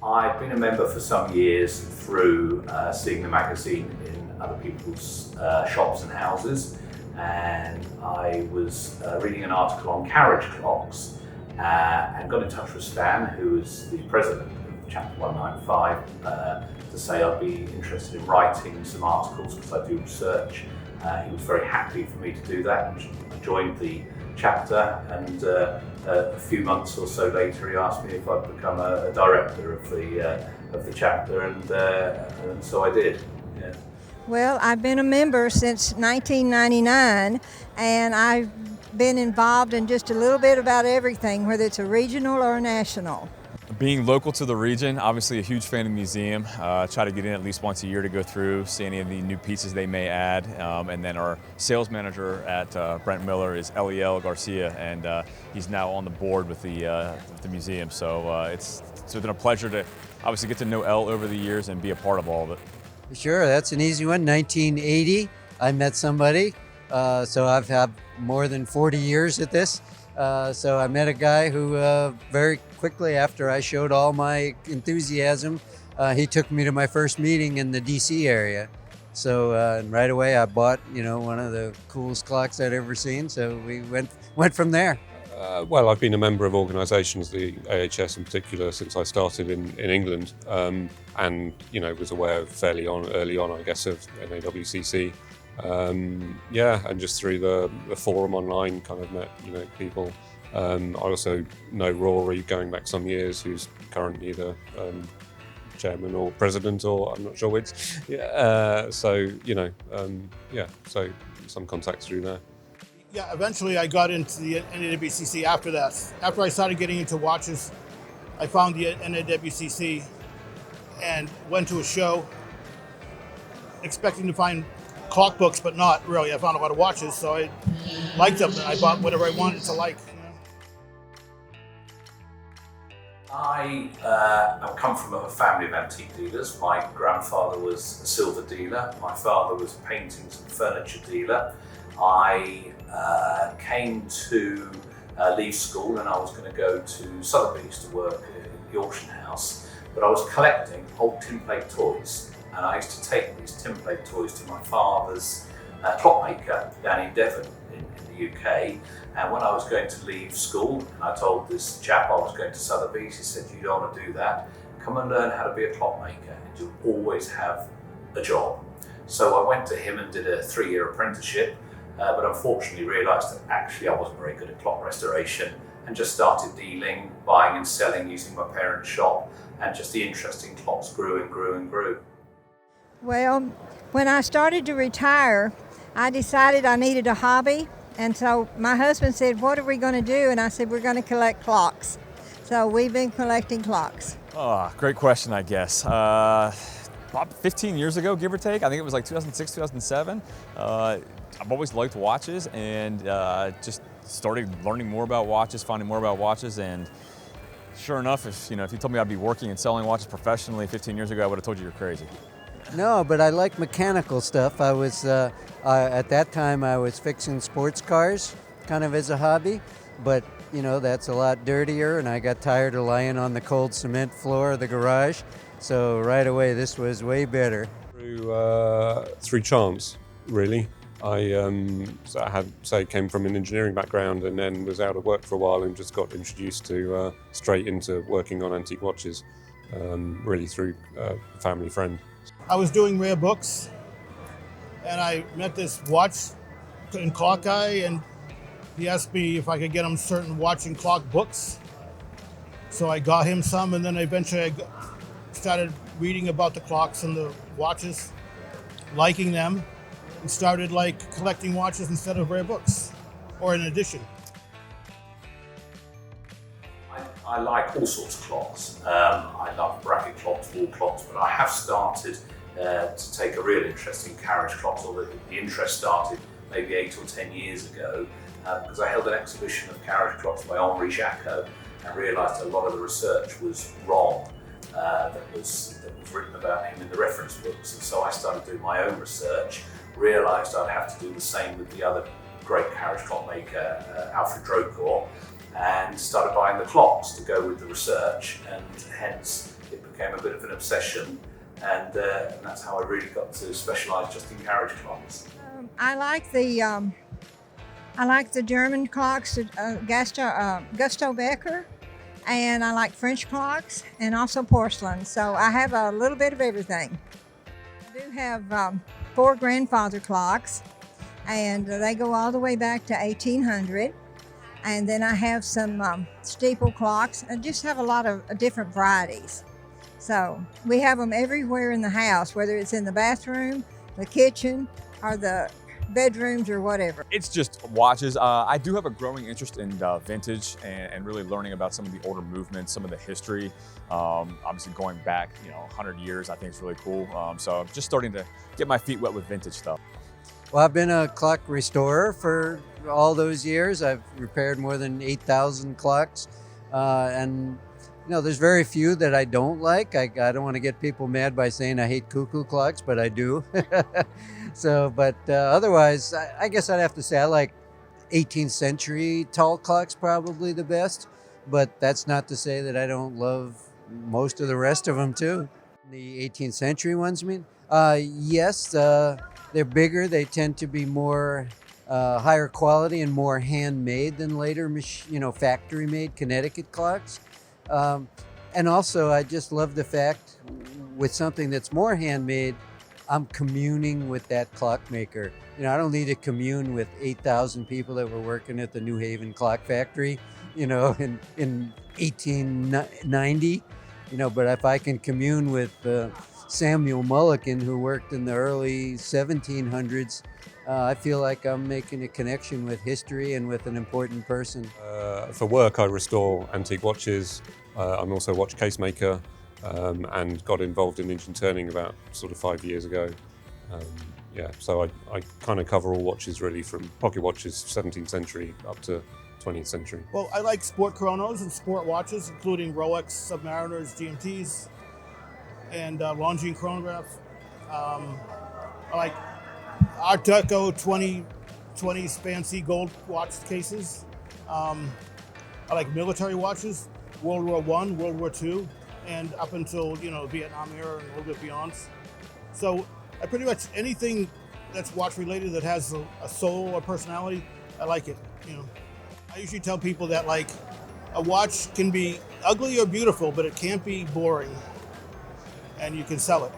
I've been a member for some years through seeing the magazine in other people's shops and houses, and I was reading an article on carriage clocks and got in touch with Stan, who is the president of Chapter 195, to say I'd be interested in writing some articles because I do research. He was very happy for me to do that. I joined the chapter, and a few months or so later he asked me if I'd become a director of the chapter, and so I did. Yeah. Well, I've been a member since 1999, and I've been involved in just a little bit about everything, whether it's a regional or a national. Being local to the region, obviously a huge fan of the museum. Try to get in at least once a year to go through, see any of the new pieces they may add. And then our sales manager at Brent Miller is Eliel Garcia, and he's now on the board with the museum. So it's been a pleasure to obviously get to know El over the years and be a part of all of it. Sure, that's an easy one. 1980, I met somebody. So I've had more than 40 years at this. So I met a guy who very quickly after I showed all my enthusiasm, he took me to my first meeting in the DC area. So and right away I bought, one of the coolest clocks I'd ever seen. So we went from there. Well, I've been a member of organisations, the AHS in particular, since I started in England, and was aware fairly early on, I guess, of NAWCC. And just through the forum online, kind of met people. I also know Rory going back some years, who's currently the chairman or president, or I'm not sure which. So some contacts through there. Yeah, eventually I got into the NAWCC after that. After I started getting into watches, I found the NAWCC and went to a show expecting to find clock books, but not really. I found a lot of watches, so I liked them, and I bought whatever I wanted to like. I've come from a family of antique dealers. My grandfather was a silver dealer. My father was a paintings and furniture dealer. I came to leave school, and I was going to go to Sotheby's to work in the auction house, but I was collecting old tinplate toys. And I used to take these tinplate toys to my father's clockmaker down in Devon in the UK. And when I was going to leave school, I told this chap I was going to Sotheby's. He said, "You don't want to do that. Come and learn how to be a clockmaker, and you'll always have a job." So I went to him and did a 3-year apprenticeship, but unfortunately realised that actually I wasn't very good at clock restoration, and just started dealing, buying and selling using my parents' shop, and just the interest in clocks grew and grew and grew. Well, when I started to retire, I decided I needed a hobby, and so my husband said, "What are we going to do?" And I said, "We're going to collect clocks." So we've been collecting clocks. Oh, great question, I guess. About 15 years ago, give or take. I think it was like 2006, 2007. I've always liked watches, and just started learning more about watches, finding more about watches, and sure enough, if you told me I'd be working and selling watches professionally 15 years ago, I would have told you you're crazy. No, but I like mechanical stuff. I was, at that time, I was fixing sports cars, kind of as a hobby, but, that's a lot dirtier, and I got tired of lying on the cold cement floor of the garage, so right away, this was way better. Through chance, really. I came from an engineering background and then was out of work for a while and just got introduced to straight into working on antique watches, really through a family friend. I was doing rare books, and I met this watch and clock guy, and he asked me if I could get him certain watch and clock books. So I got him some, and then eventually I started reading about the clocks and the watches, liking them, and started collecting watches instead of rare books, or an edition. I like all sorts of clocks. I love bracket clocks, wall clocks, but I have started to take a real interest in carriage clocks, or the interest started maybe 8 or 10 years ago, because I held an exhibition of carriage clocks by Henri Jacquot and realised a lot of the research was wrong that was written about him in the reference books. And so I started doing my own research, realised I'd have to do the same with the other great carriage clockmaker, Alfred Drocourt, and started buying the clocks to go with the research, and hence it became became a bit of an obsession, and that's how I really got to specialise just in carriage clocks. I like the German clocks, Gusto Becker, and I like French clocks and also porcelain. So I have a little bit of everything. I do have 4 grandfather clocks, and they go all the way back to 1800. And then I have some steeple clocks. I just have a lot of different varieties. So we have them everywhere in the house, whether it's in the bathroom, the kitchen, or the bedrooms or whatever. It's just watches. I do have a growing interest in vintage and really learning about some of the older movements, some of the history. Obviously going back, 100 years, I think is really cool. So I'm just starting to get my feet wet with vintage stuff. Well, I've been a clock restorer for all those years. I've repaired more than 8,000 clocks. And there's very few that I don't like. I don't want to get people mad by saying I hate cuckoo clocks, but I do. But otherwise, I guess I'd have to say I like 18th century tall clocks probably the best. But that's not to say that I don't love most of the rest of them too. The 18th century ones, I mean? Yes, they're bigger. They tend to be more higher quality and more handmade than later, factory-made Connecticut clocks. And also, I just love the fact with something that's more handmade, I'm communing with that clockmaker. I don't need to commune with 8,000 people that were working at the New Haven Clock Factory, in 1890. But if I can commune with Samuel Mulligan, who worked in the early 1700s, I feel like I'm making a connection with history and with an important person. For work, I restore antique watches. I'm also a watch case maker, and got involved in engine turning about sort of 5 years ago. So I kind of cover all watches really, from pocket watches, 17th century up to 20th century. Well, I like sport chronos and sport watches, including Rolex, Submariners, GMTs, and Longines chronograph. I like Art Deco 20s fancy gold watch cases. I like military watches, World War I, World War II, and up until, Vietnam era and a little bit beyond. So I pretty much anything that's watch related that has a soul or personality, I like it. I usually tell people that a watch can be ugly or beautiful, but it can't be boring, and you can sell it.